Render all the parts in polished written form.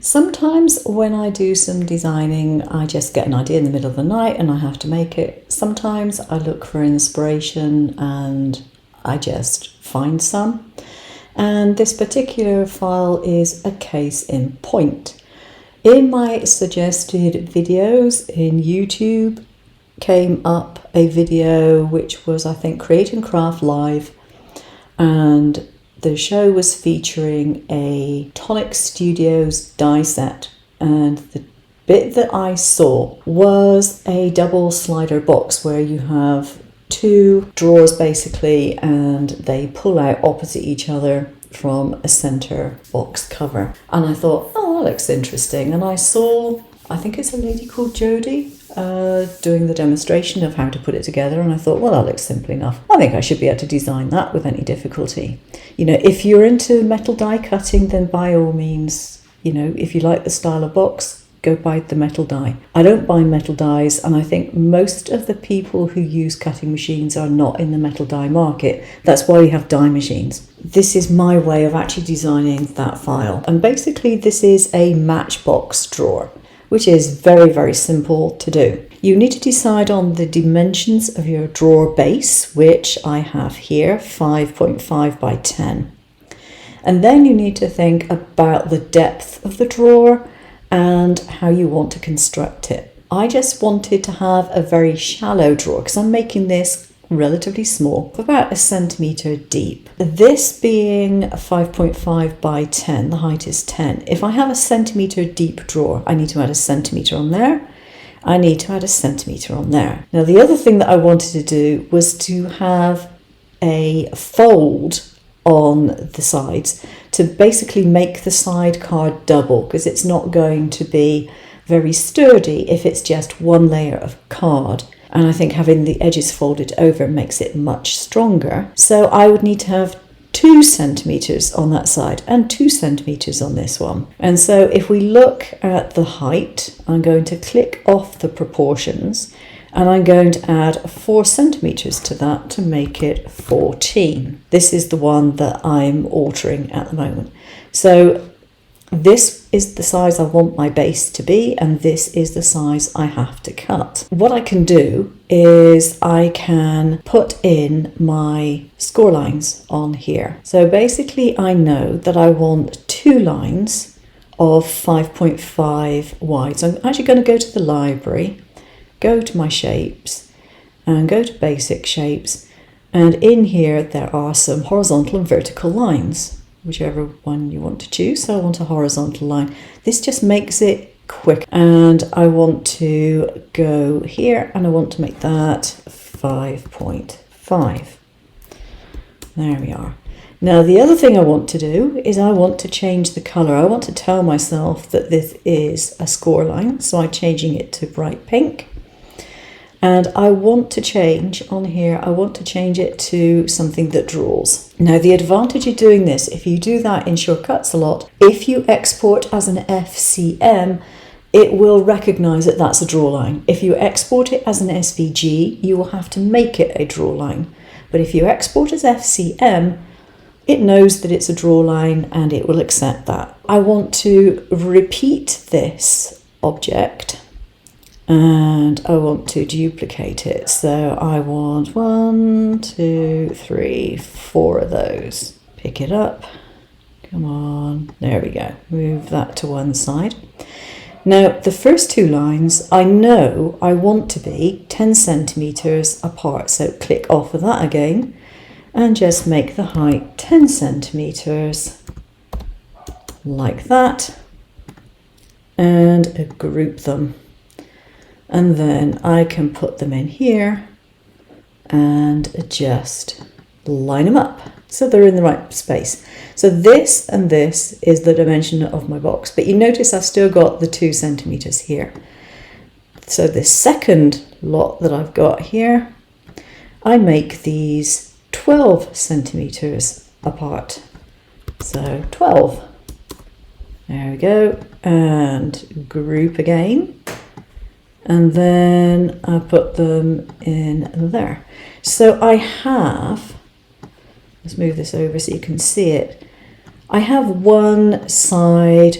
Sometimes when I do some designing, I just get an idea in the middle of the night and I have to make it. Sometimes I look for inspiration and I just find some. And this particular file is a case in point. In my suggested videos in YouTube came up a video which was, I think, Create and Craft Live, and the show was featuring a Tonic Studios die set, and the bit that I saw was a double slider box where you have two drawers basically, and they pull out opposite each other from a center box cover. And I thought, oh, that looks interesting. And I saw, I think it's a lady called Jodie, doing the demonstration of how to put it together, and I thought, well, that looks simple enough. I think I should be able to design that with any difficulty. You know, if you're into metal die cutting, then by all means, you know, if you like the style of box, go buy the metal die. I don't buy metal dies, and I think most of the people who use cutting machines are not in the metal die market. That's why we have die machines. This is my way of actually designing that file, and basically this is a matchbox drawer, which is very, very simple to do. You need to decide on the dimensions of your drawer base, which I have here, 5.5 by 10. And then you need to think about the depth of the drawer and how you want to construct it. I just wanted to have a very shallow drawer because I'm making this relatively small, about 1 centimetre deep. This being 5.5 by 10, the height is 10. If I have 1 centimetre deep drawer, I need to add 1 centimetre on there. I need to add 1 centimetre on there. Now the other thing that I wanted to do was to have a fold on the sides to basically make the side card double, because it's not going to be very sturdy if it's just one layer of card. And I think having the edges folded over makes it much stronger. So I would need to have 2 centimetres on that side and 2 centimetres on this one. And so if we look at the height, I'm going to click off the proportions and I'm going to add 4 centimetres to that to make it 14. This is the one that I'm altering at the moment. So this is the size I want my base to be, and this is the size I have to cut. What I can do is I can put in my score lines on here. So basically I know that I want 2 lines of 5.5 wide. So I'm actually going to go to the library, go to my shapes and go to basic shapes, and in here there are some horizontal and vertical lines, whichever one you want to choose. So I want a horizontal line. This just makes it quick, and I want to go here and I want to make that 5.5. There we are. Now the other thing I want to do is I want to change the color. I want to tell myself that this is a score line, so I'm changing it to bright pink. And I want to change on here, I want to change it to something that draws. Now the advantage of doing this, if you do that in shortcuts a lot, if you export as an FCM, it will recognize that that's a draw line. If you export it as an SVG, you will have to make it a draw line. But if you export as FCM, it knows that it's a draw line and it will accept that. I want to repeat this object and I want to duplicate it. So I want 1, 2, 3, 4 of those. Pick it up. Come on. There we go. Move that to one side. Now the first 2 lines I know I want to be 10 centimeters apart. So click off of that again and just make the height 10 centimeters like that and group them. And then I can put them in here and just line them up so they're in the right space. So this and this is the dimension of my box, but you notice I've still got the 2 centimeters here. So this second lot that I've got here, I make these 12 centimeters apart. So 12. There we go. And group again. And then I put them in there. So I have, let's move this over so you can see it. I have one side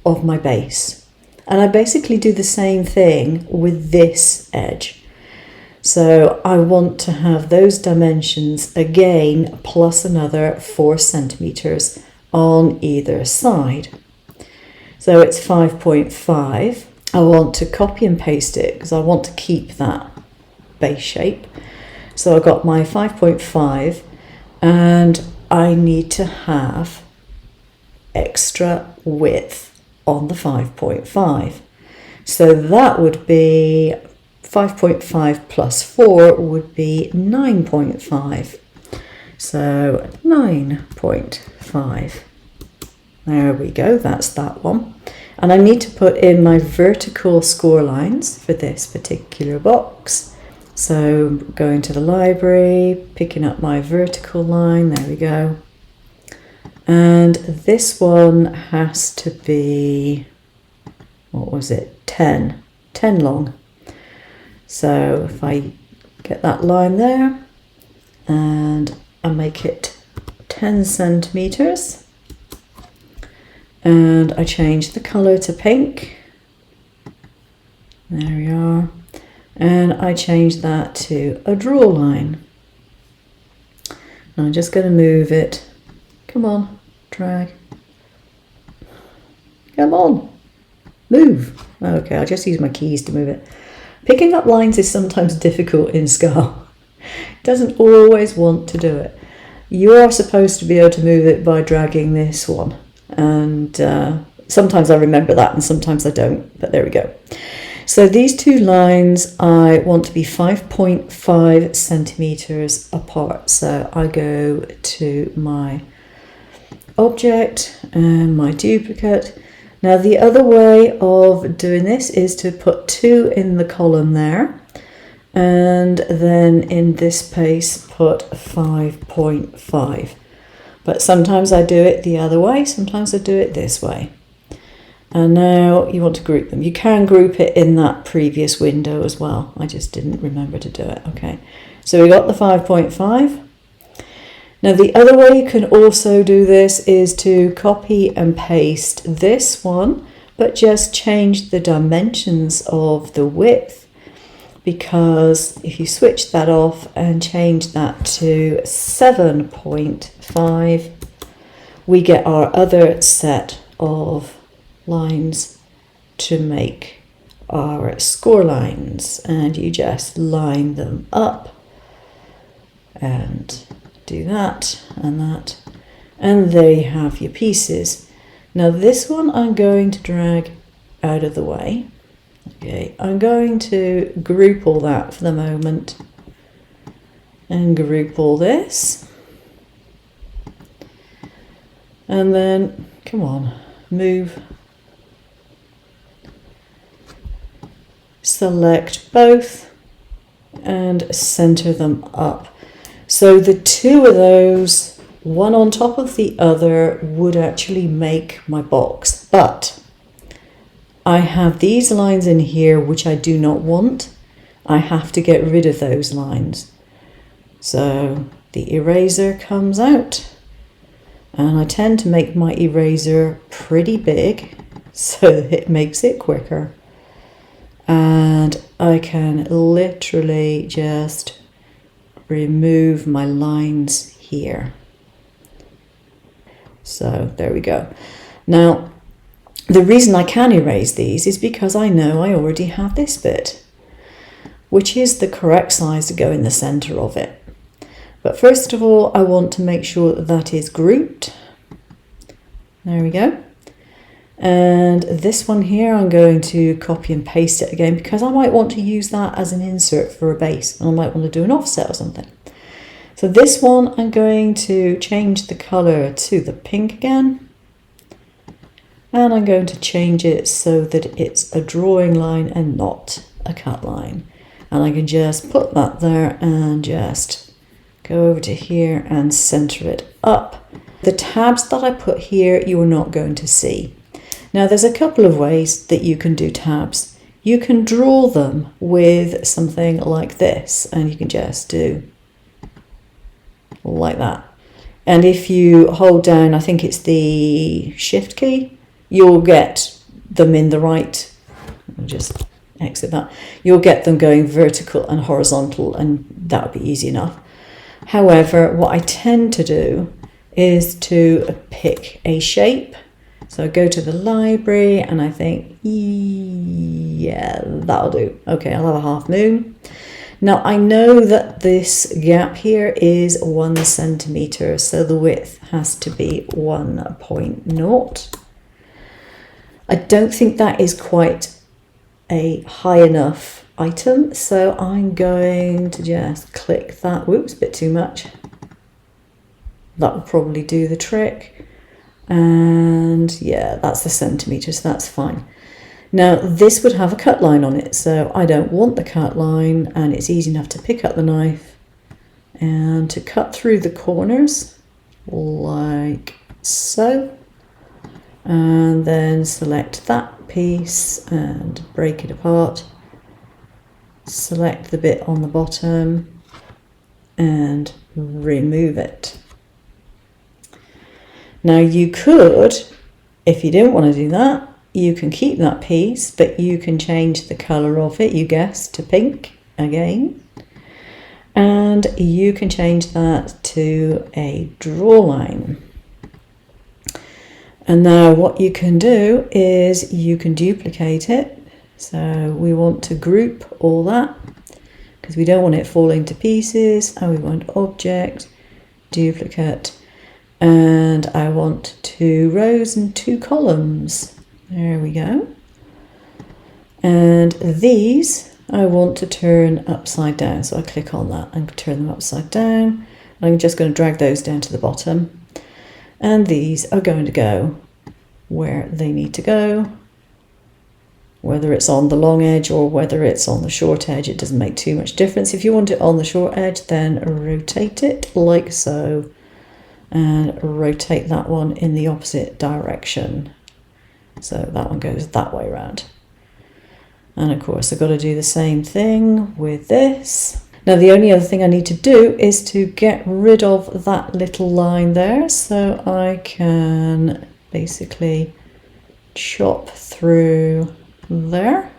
of my base. And I basically do the same thing with this edge. So I want to have those dimensions again, plus another 4 centimeters on either side. So it's 5.5. I want to copy and paste it because I want to keep that base shape. So I got my 5.5 and I need to have extra width on the 5.5. So that would be 5.5 plus 4 would be 9.5. So 9.5. There we go, that's that one. And I need to put in my vertical score lines for this particular box. So going to the library, picking up my vertical line, there we go. And this one has to be, what was it, 10 long. So if I get that line there and I make it 10 centimeters and I change the color to pink, there we are, and I change that to a draw line. And I'm just going to move it. Come on, drag. Come on, move. Okay, I'll just use my keys to move it. Picking up lines is sometimes difficult in Scar. It doesn't always want to do it. You are supposed to be able to move it by dragging this one. And sometimes I remember that and sometimes I don't, but there we go. So these two lines I want to be 5.5 centimeters apart. So I go to my object and my duplicate. Now the other way of doing this is to put 2 in the column there and then in this space put 5.5. But sometimes I do it the other way, sometimes I do it this way. And now you want to group them. You can group it in that previous window as well. I just didn't remember to do it. Okay, so we got the 5.5. Now the other way you can also do this is to copy and paste this one, but just change the dimensions of the width, because if you switch that off and change that to 7.5, we get our other set of lines to make our score lines, and you just line them up and do that, and there you have your pieces. Now this one I'm going to drag out of the way. Okay, I'm going to group all that for the moment and group all this, and then come on, move, select both and center them up. So the 2 of those, one on top of the other, would actually make my box, but I have these lines in here which I do not want. I have to get rid of those lines. So the eraser comes out, and I tend to make my eraser pretty big so that it makes it quicker. And I can literally just remove my lines here. So there we go. Now, the reason I can erase these is because I know I already have this bit, which is the correct size to go in the center of it. But first of all, I want to make sure that that is grouped. There we go. And this one here, I'm going to copy and paste it again because I might want to use that as an insert for a base, and I might want to do an offset or something. So this one, I'm going to change the color to the pink again. And I'm going to change it so that it's a drawing line and not a cut line. And I can just put that there and just go over to here and center it up. The tabs that I put here, you are not going to see. Now there's a couple of ways that you can do tabs. You can draw them with something like this, and you can just do like that. And if you hold down, I think it's the shift key, you'll get them in the right, I'll just exit that, you'll get them going vertical and horizontal, and that would be easy enough. However, what I tend to do is to pick a shape. So I go to the library and I think, yeah, that'll do. Okay, I'll have a half moon. Now I know that this gap here is 1 centimetre, so the width has to be 1.0. I don't think that is quite a high enough item, so I'm going to just click that. Whoops, a bit too much. That will probably do the trick. And yeah, that's the centimetre, so that's fine. Now this would have a cut line on it, so I don't want the cut line, and it's easy enough to pick up the knife and to cut through the corners like so, and then select that piece and break it apart. Select the bit on the bottom and remove it. Now you could, if you didn't want to do that, you can keep that piece, but you can change the colour of it, you guessed, to pink again. And you can change that to a draw line. And now what you can do is you can duplicate it. So we want to group all that because we don't want it falling to pieces, and we want object, duplicate, and I want 2 rows and 2 columns. There we go. And these I want to turn upside down. So I click on that and turn them upside down. I'm just going to drag those down to the bottom. And these are going to go where they need to go. Whether it's on the long edge or whether it's on the short edge, it doesn't make too much difference. If you want it on the short edge, then rotate it like so. And rotate that one in the opposite direction. So that one goes that way around. And of course I've got to do the same thing with this. Now the only other thing I need to do is to get rid of that little line there. So I can basically chop through there.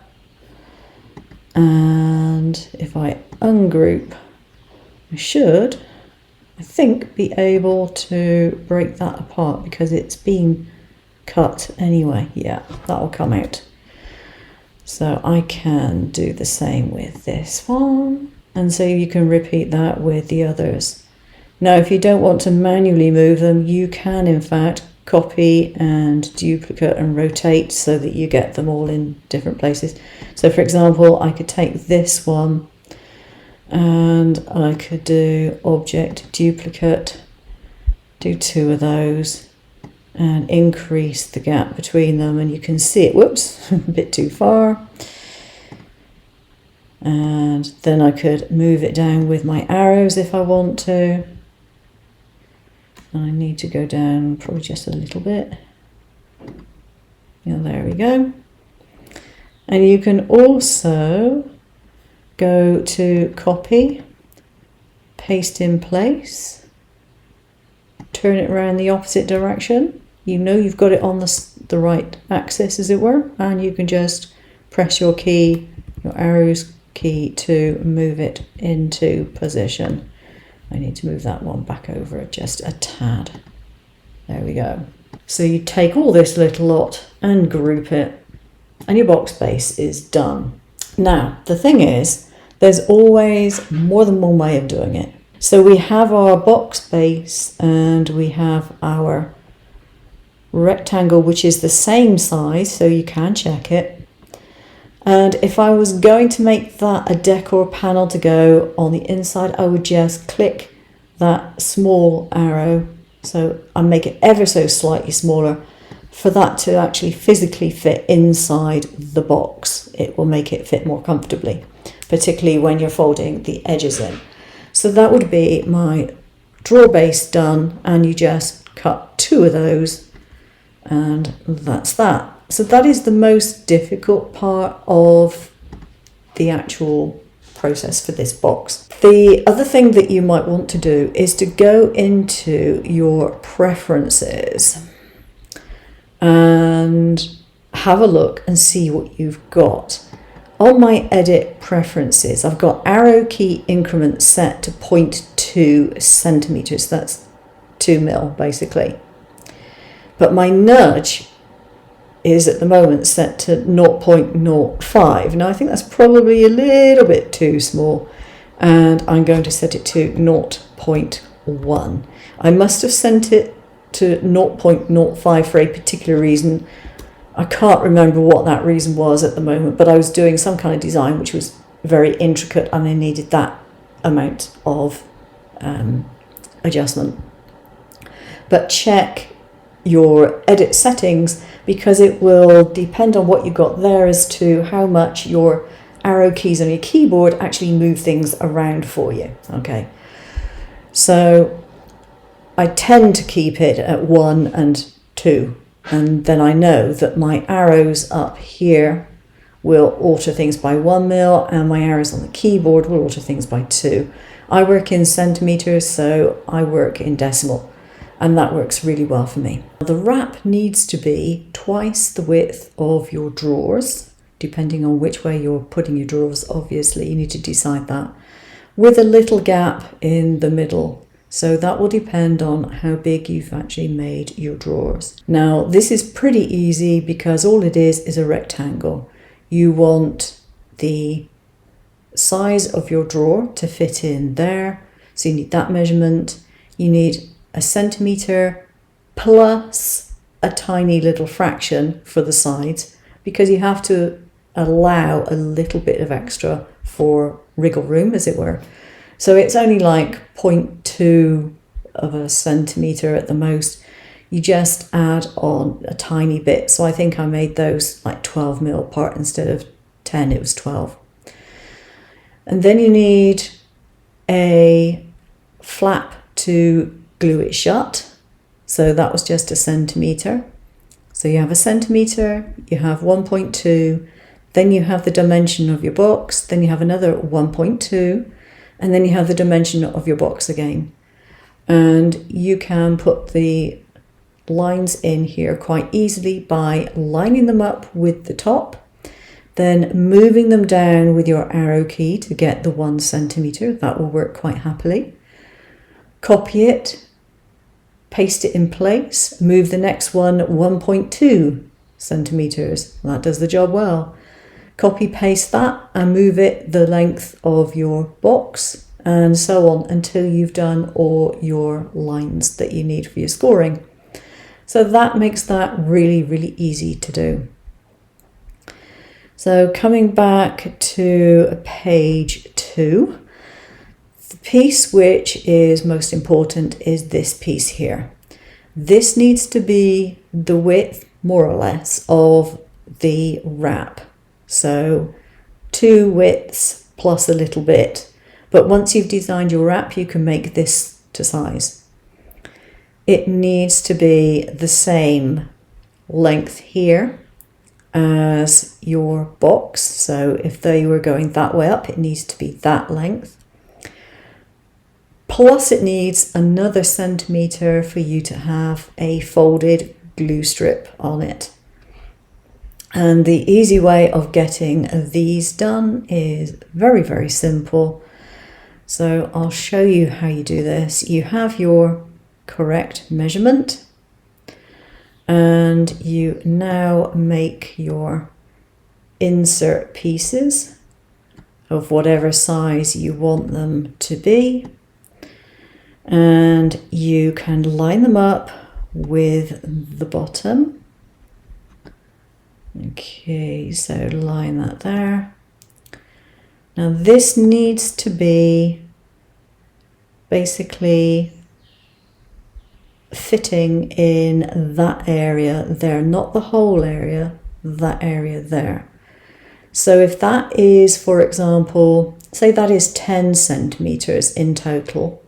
And if I ungroup, I should, I think, be able to break that apart because it's been cut anyway. Yeah, that'll come out. So I can do the same with this one, and so you can repeat that with the others. Now if you don't want to manually move them, you can in fact copy and duplicate and rotate so that you get them all in different places. So for example, I could take this one and I could do object, duplicate, do 2 of those, and increase the gap between them, and you can see it, whoops, a bit too far. And then I could move it down with my arrows if I want to. And I need to go down probably just a little bit. Yeah, there we go. And you can also go to copy, paste in place, turn it around the opposite direction. You know you've got it on the right axis, as it were, and you can just press your key, your arrows key, to move it into position. I need to move that one back over just a tad. There we go. So you take all this little lot and group it, and your box base is done. Now the thing is, there's always more than one way of doing it. So we have our box base and we have our rectangle, which is the same size, so you can check it. And if I was going to make that a decor panel to go on the inside, I would just click that small arrow, so I make it ever so slightly smaller for that to actually physically fit inside the box. It will make it fit more comfortably, particularly when you're folding the edges in. So that would be my drawer base done, and you just cut 2 of those, and that's that. So that is the most difficult part of the actual process for this box. The other thing that you might want to do is to go into your preferences and have a look and see what you've got. On my edit preferences, I've got arrow key increment set to 0.2 centimeters. That's 2 mil basically. But my nudge is at the moment set to 0.05. Now I think that's probably a little bit too small, and I'm going to set it to 0.1. I must have sent it to 0.05 for a particular reason. I can't remember what that reason was at the moment, but I was doing some kind of design which was very intricate and I needed that amount of adjustment. But check your edit settings, because it will depend on what you've got there as to how much your arrow keys on your keyboard actually move things around for you. Okay, so I tend to keep it at 1 and 2, and then I know that my arrows up here will alter things by 1 mil and my arrows on the keyboard will alter things by 2. I work in centimeters, so I work in decimal, and that works really well for me. The wrap needs to be twice the width of your drawers, depending on which way you're putting your drawers. Obviously, you need to decide that, with a little gap in the middle. So that will depend on how big you've actually made your drawers. Now, this is pretty easy because all it is a rectangle. You want the size of your drawer to fit in there. So you need that measurement. You need a centimetre plus a tiny little fraction for the sides, because you have to allow a little bit of extra for wriggle room, as it were. So it's only like 0.2 of a centimetre at the most. You just add on a tiny bit. So I think I made those like 12 mil apart instead of 10, it was 12. And then you need a flap to glue it shut. So that was just a centimetre. So you have a centimetre, you have 1.2, then you have the dimension of your box, then you have another 1.2, and then you have the dimension of your box again. And you can put the lines in here quite easily by lining them up with the top, then moving them down with your arrow key to get the 1 centimetre. That will work quite happily. Copy it, paste it in place, move the next one 1.2 centimetres. That does the job well. Copy paste that and move it the length of your box, and so on until you've done all your lines that you need for your scoring. So that makes that really, really easy to do. So coming back to page 2, the piece which is most important is this piece here. This needs to be the width, more or less, of the wrap. So 2 widths plus a little bit. But once you've designed your wrap, you can make this to size. It needs to be the same length here as your box. So if they were going that way up, it needs to be that length. Plus it needs another centimetre for you to have a folded glue strip on it. And the easy way of getting these done is very, very simple. So I'll show you how you do this. You have your correct measurement and you now make your insert pieces of whatever size you want them to be. And you can line them up with the bottom. Okay, so line that there. Now this needs to be basically fitting in that area there, not the whole area, that area there. So if that is, for example, say that is 10 centimeters in total,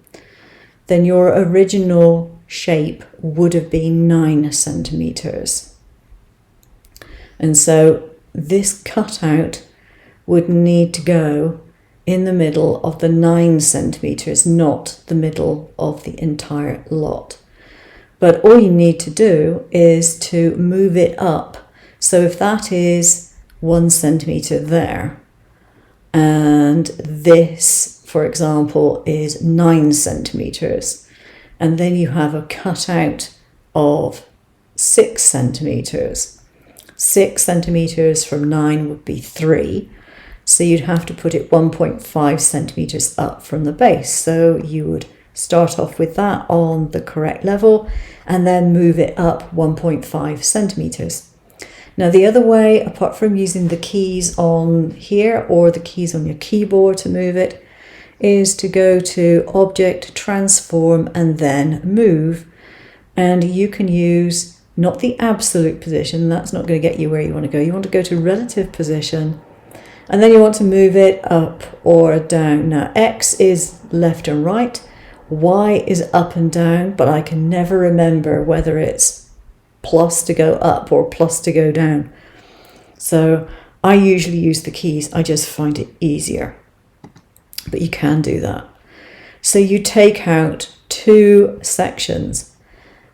then your original shape would have been 9 centimeters. And so this cutout would need to go in the middle of the 9 centimeters, not the middle of the entire lot. But all you need to do is to move it up. So if that is 1 centimetre there, and this, for example, is 9 centimetres, and then you have a cutout of 6 centimetres. 6 centimetres from 9 would be 3. So you'd have to put it 1.5 centimetres up from the base. So you would start off with that on the correct level and then move it up 1.5 centimetres. Now the other way, apart from using the keys on here or the keys on your keyboard to move it, is to go to Object, Transform, and then Move. And you can use not the absolute position, that's not going to get you where you want to go. You want to go to Relative Position, and then you want to move it up or down. Now X is left and right, Y is up and down, but I can never remember whether it's plus to go up or plus to go down. So I usually use the keys, I just find it easier. But you can do that. So you take out 2 sections.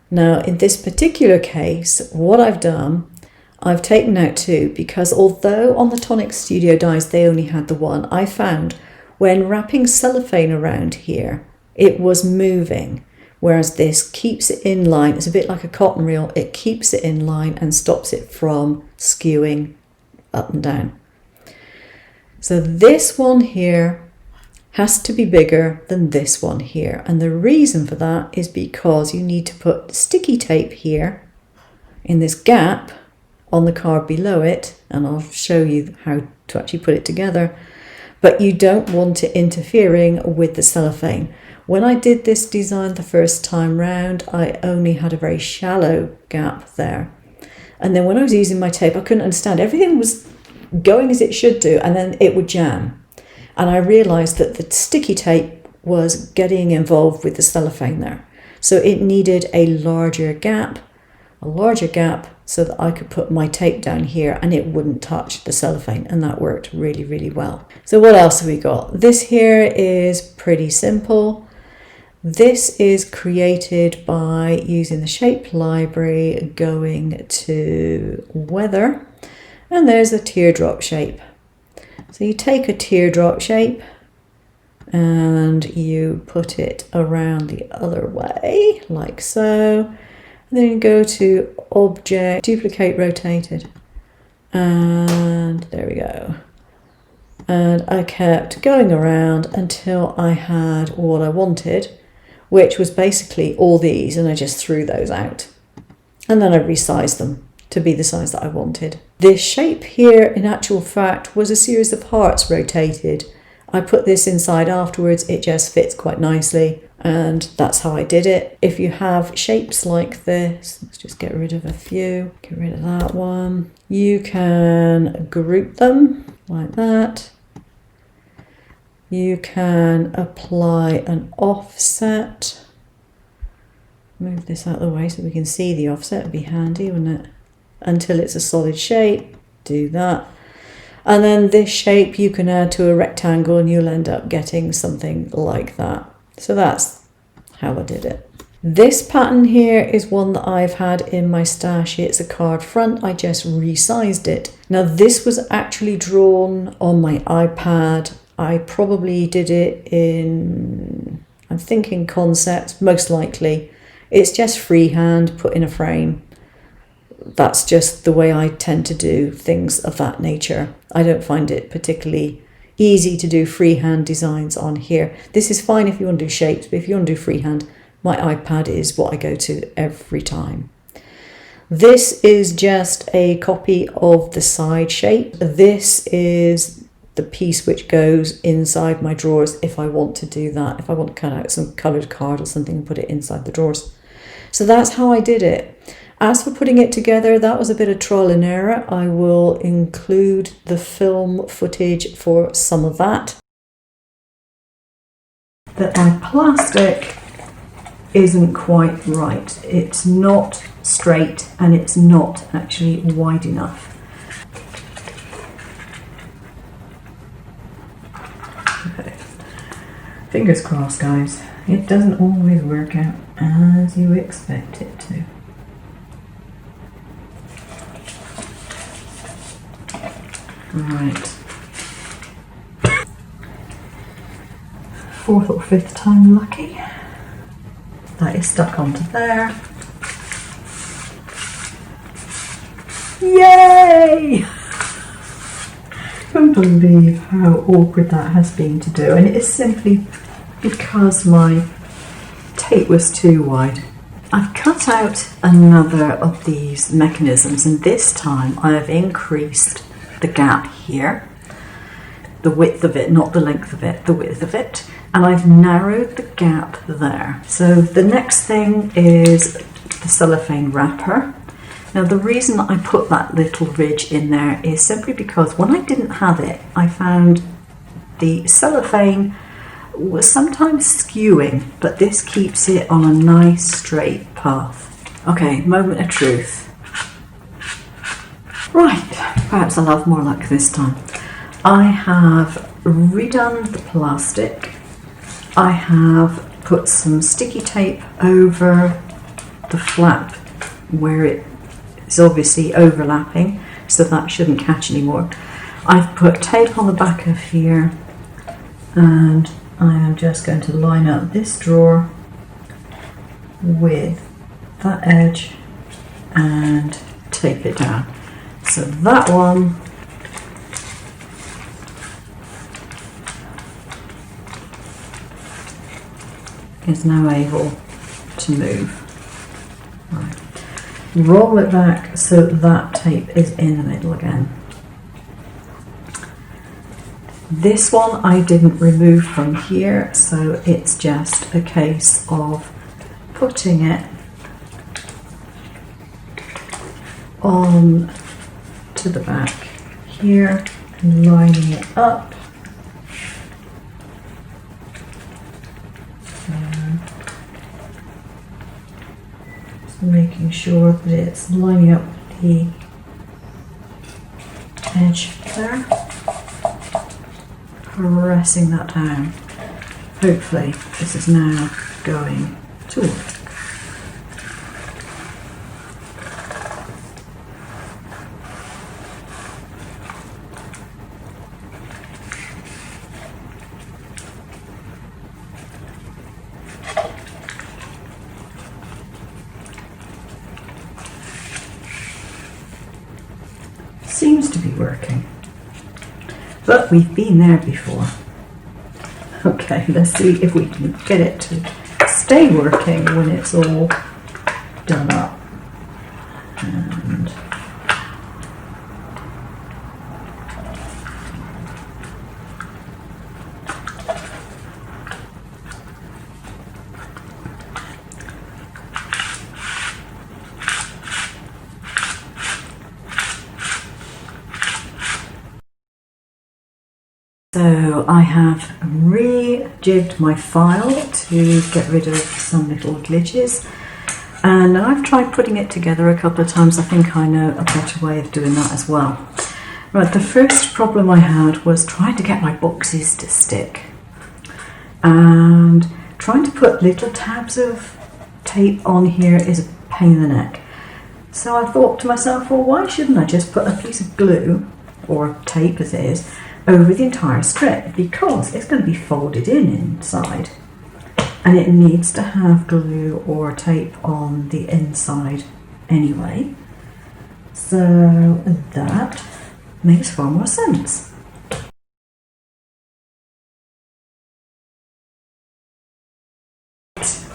Now in this particular case, what I've done, I've taken out 2 because although on the Tonic Studio dies they only had the 1, I found when wrapping cellophane around here, it was moving. Whereas this keeps it in line. It's a bit like a cotton reel. It keeps it in line and stops it from skewing up and down. So this one here has to be bigger than this one here. And the reason for that is because you need to put sticky tape here in this gap on the card below it. And I'll show you how to actually put it together. But you don't want it interfering with the cellophane. When I did this design the first time round, I only had a very shallow gap there. And then when I was using my tape, I couldn't understand. Everything was going as it should do, and then it would jam. And I realised that the sticky tape was getting involved with the cellophane there. So it needed a larger gap so that I could put my tape down here and it wouldn't touch the cellophane, and that worked really, really well. So what else have we got? This here is pretty simple. This is created by using the shape library, going to Weather, and there's a teardrop shape. So you take a teardrop shape and you put it around the other way, like so. And then you go to Object, Duplicate Rotated, and there we go. And I kept going around until I had what I wanted, which was basically all these, and I just threw those out. And then I resized them to be the size that I wanted. This shape here, in actual fact, was a series of hearts rotated. I put this inside afterwards, it just fits quite nicely, and that's how I did it. If you have shapes like this, let's just get rid of a few, get rid of that one. You can group them like that. You can apply an offset. Move this out of the way so we can see the offset. It'd be handy, wouldn't it? Until it's a solid shape, do that. And then this shape you can add to a rectangle and you'll end up getting something like that. So that's how I did it. This pattern here is one that I've had in my stash. It's a card front. I just resized it. Now this was actually drawn on my iPad. I probably did it in, I'm thinking concept, most likely. It's just freehand, put in a frame. That's just the way I tend to do things of that nature. I don't find it particularly easy to do freehand designs on here. This is fine if you want to do shapes, but if you want to do freehand, my iPad is what I go to every time. This is just a copy of the side shape. This is the piece which goes inside my drawers if I want to do that, if I want to cut out some coloured card or something and put it inside the drawers. So that's how I did it. As for putting it together, that was a bit of trial and error. I will include the film footage for some of that. That my plastic isn't quite right. It's not straight and it's not actually wide enough. Okay. Fingers crossed, guys. It doesn't always work out. as you expect it to. Right. Fourth or fifth time lucky. That is stuck onto there. Yay! I can't believe how awkward that has been to do, and it is simply because my tape was too wide. I've cut out another of these mechanisms, and this time I have increased the gap here, the width of it, not the length of it, the width of it, and I've narrowed the gap there. So the next thing is the cellophane wrapper. Now the reason that I put that little ridge in there is simply because when I didn't have it, I found the cellophane was sometimes skewing, but this keeps it on a nice straight path. Okay, moment of truth. Right, perhaps I'll have more luck this time. I have redone the plastic. I have put some sticky tape over the flap where it is obviously overlapping, so that shouldn't catch anymore. I've put tape on the back of here, and I am just going to line up this drawer with that edge and tape it down. So that one is now able to move. Right. Roll it back so that tape is in the middle again. This one I didn't remove from here, so it's just a case of putting it on to the back here, lining it up. Just making sure that it's lining up the edge there. Pressing that down. Hopefully this is now going to work. Seems to be working. But we've been there before. Okay, let's see if we can get it to stay working when it's all done up. And so I have rejigged my file to get rid of some little glitches, and I've tried putting it together a couple of times. I think I know a better way of doing that as well. Right, the first problem I had was trying to get my boxes to stick, and trying to put little tabs of tape on here is a pain in the neck. So I thought to myself, well, why shouldn't I just put a piece of glue, or tape as it is, over the entire strip, because it's going to be folded in inside and it needs to have glue or tape on the inside anyway. So that makes far more sense.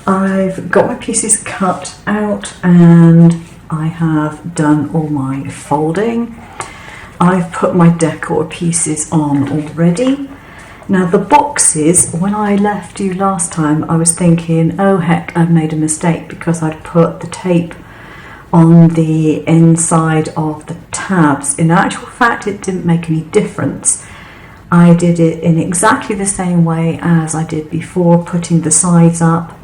I've got my pieces cut out and I have done all my folding. I've put my decor pieces on already. Now the boxes, when I left you last time, I was thinking, oh heck, I've made a mistake because I'd put the tape on the inside of the tabs. In actual fact, it didn't make any difference. I did it in exactly the same way as I did before, putting the sides up,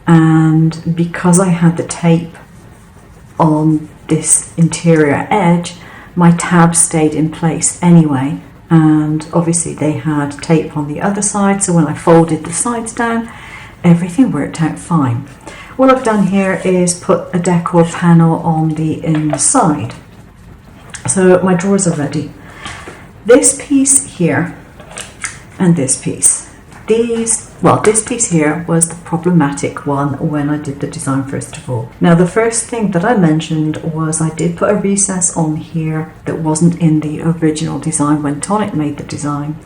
and because I had the tape on this interior edge, my tabs stayed in place anyway, and obviously they had tape on the other side, so when I folded the sides down, everything worked out fine. What I've done here is put a decor panel on the inside. So my drawers are ready. This piece here and this piece. This piece here was the problematic one when I did the design first of all. Now the first thing that I mentioned was I did put a recess on here that wasn't in the original design when Tonic made the design,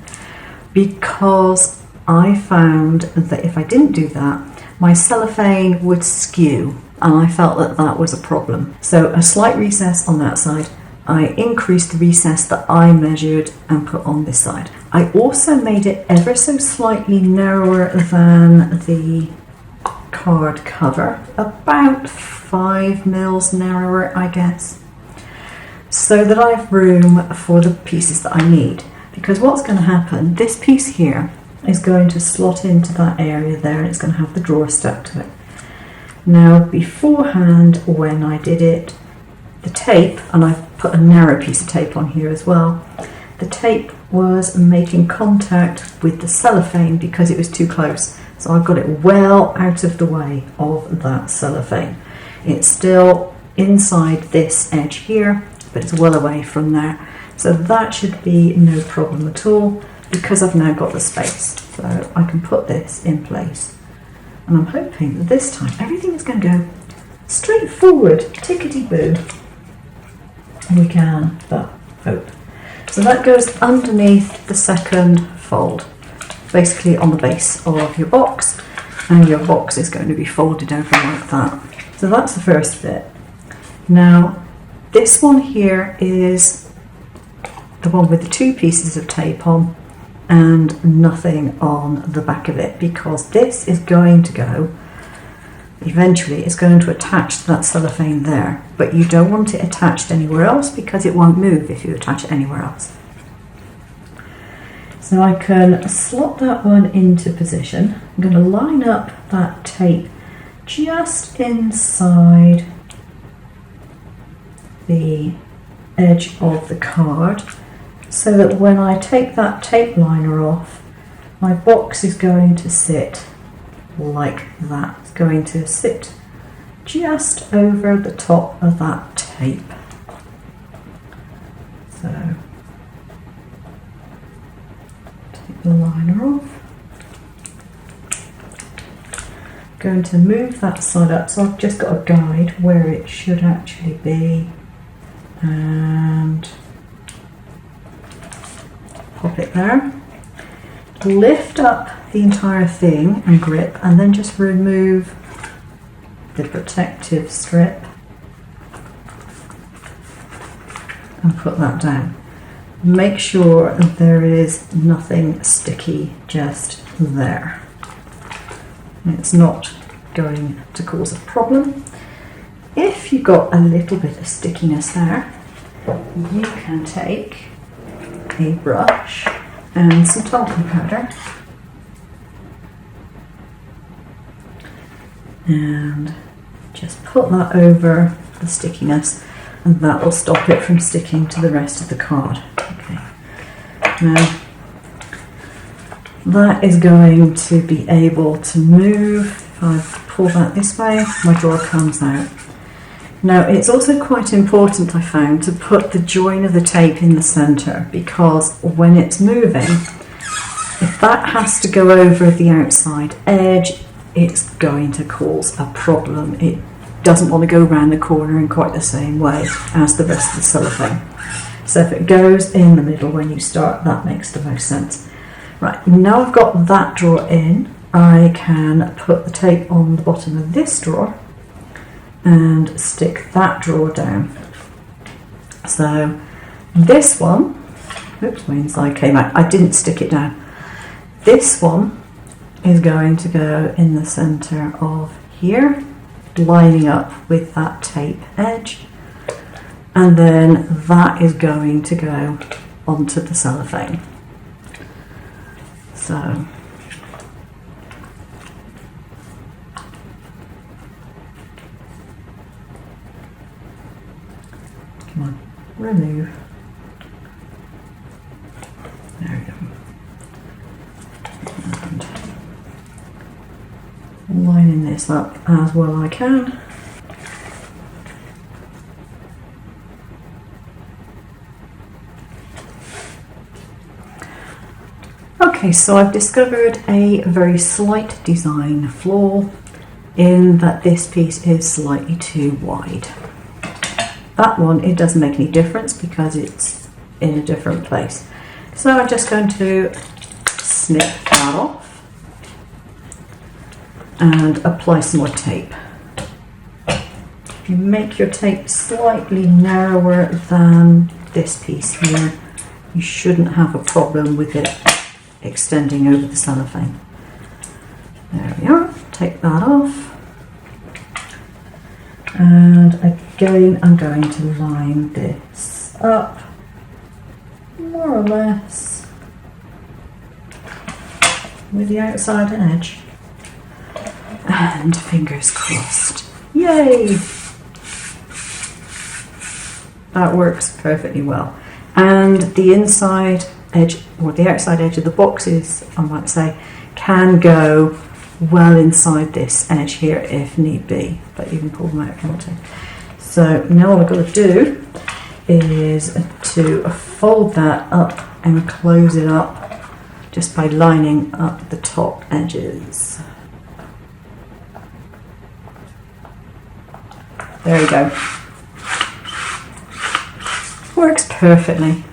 because I found that if I didn't do that, my cellophane would skew, and I felt that that was a problem. So a slight recess on that side. I increased the recess that I measured and put on this side. I also made it ever so slightly narrower than the card cover, about 5 mils narrower, I guess, so that I have room for the pieces that I need. Because what's going to happen, this piece here is going to slot into that area there, and it's going to have the drawer stuck to it. Now beforehand, when I did it, the tape, and I've put a narrow piece of tape on here as well, the tape was making contact with the cellophane because it was too close. So I've got it well out of the way of that cellophane. It's still inside this edge here, but it's well away from there. So that should be no problem at all because I've now got the space. So I can put this in place. And I'm hoping that this time everything is going to go straight forward, tickety-boo. We can, but hope. So that goes underneath the second fold, basically on the base of your box, and your box is going to be folded over like that. So that's the first bit. Now, this one here is the one with the 2 pieces of tape on and nothing on the back of it, because this is going to go, eventually it's going to attach to that cellophane there, but you don't want it attached anywhere else because it won't move if you attach it anywhere else. So I can slot that one into position. I'm going to line up that tape just inside the edge of the card, so that when I take that tape liner off, my box is going to sit like that. It's going to sit just over the top of that tape. So take the liner off. Going to move that side up, so I've just got a guide where it should actually be, and pop it there. Lift up the entire thing and grip, and then just remove the protective strip and put that down. Make sure there is nothing sticky just there. It's not going to cause a problem. If you've got a little bit of stickiness there, you can take a brush and some talcum powder and just put that over the stickiness, and that will stop it from sticking to the rest of the card. Okay. Now that is going to be able to move. If I pull that this way, my drawer comes out. Now it's also quite important, I found, to put the join of the tape in the centre, because when it's moving, if that has to go over the outside edge, it's going to cause a problem. It doesn't want to go around the corner in quite the same way as the rest of the cellophane. So if it goes in the middle when you start, that makes the most sense. Right, now I've got that drawer in, I can put the tape on the bottom of this drawer and stick that drawer down. So this one, oops, my inside came out, I didn't stick it down. This one is going to go in the centre of here, lining up with that tape edge, and then that is going to go onto the cellophane. So come on, remove. There we go. And line lining this up as well I can. Okay, so I've discovered a very slight design flaw in that this piece is slightly too wide. That one, it doesn't make any difference because it's in a different place. So I'm just going to snip that off and apply some more tape. If you make your tape slightly narrower than this piece here, you shouldn't have a problem with it extending over the cellophane. There we are, take that off. And again, I'm going to line this up, more or less, with the outside edge. And fingers crossed. Yay! That works perfectly well. And the inside edge, or the outside edge of the boxes, I might say, can go well inside this edge here if need be, but you can pull them out if you want to. So now all I've got to do is to fold that up and close it up just by lining up the top edges. There we go. Works perfectly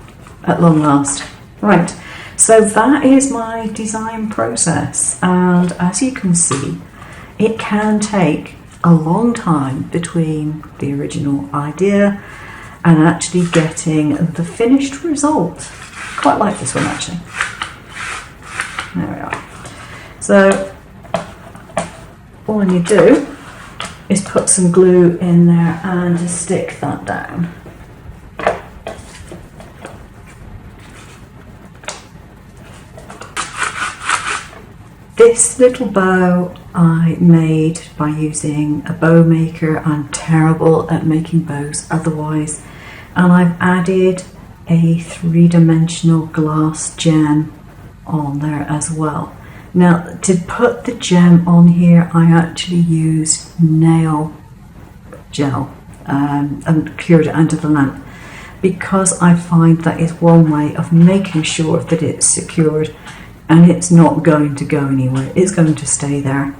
at long last. Right, so that is my design process, and as you can see, it can take a long time between the original idea and actually getting the finished result. Quite like this one actually. There we are. So all I need to do is put some glue in there and just stick that down. This little bow I made by using a bow maker. I'm terrible at making bows otherwise, and I've added a three-dimensional glass gem on there as well. Now, to put the gem on here, I actually used nail gel and cured it under the lamp, because I find that is one way of making sure that it's secured and it's not going to go anywhere. It's going to stay there.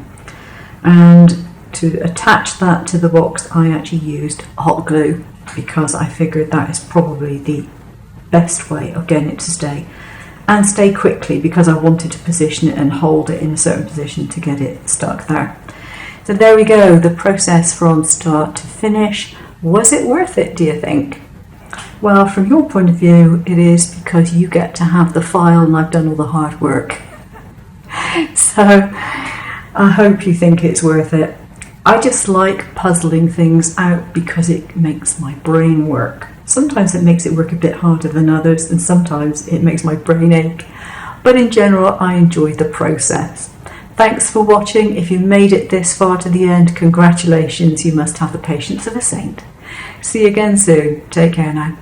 And to attach that to the box, I actually used hot glue because I figured that is probably the best way of getting it to stay. And stay quickly, because I wanted to position it and hold it in a certain position to get it stuck there. So there we go, the process from start to finish. Was it worth it, do you think? Well, from your point of view, it is, because you get to have the file and I've done all the hard work. So I hope you think it's worth it. I just like puzzling things out because it makes my brain work. Sometimes it makes it work a bit harder than others, and sometimes it makes my brain ache. But in general, I enjoy the process. Thanks for watching. If you made it this far to the end, congratulations. You must have the patience of a saint. See you again soon. Take care now.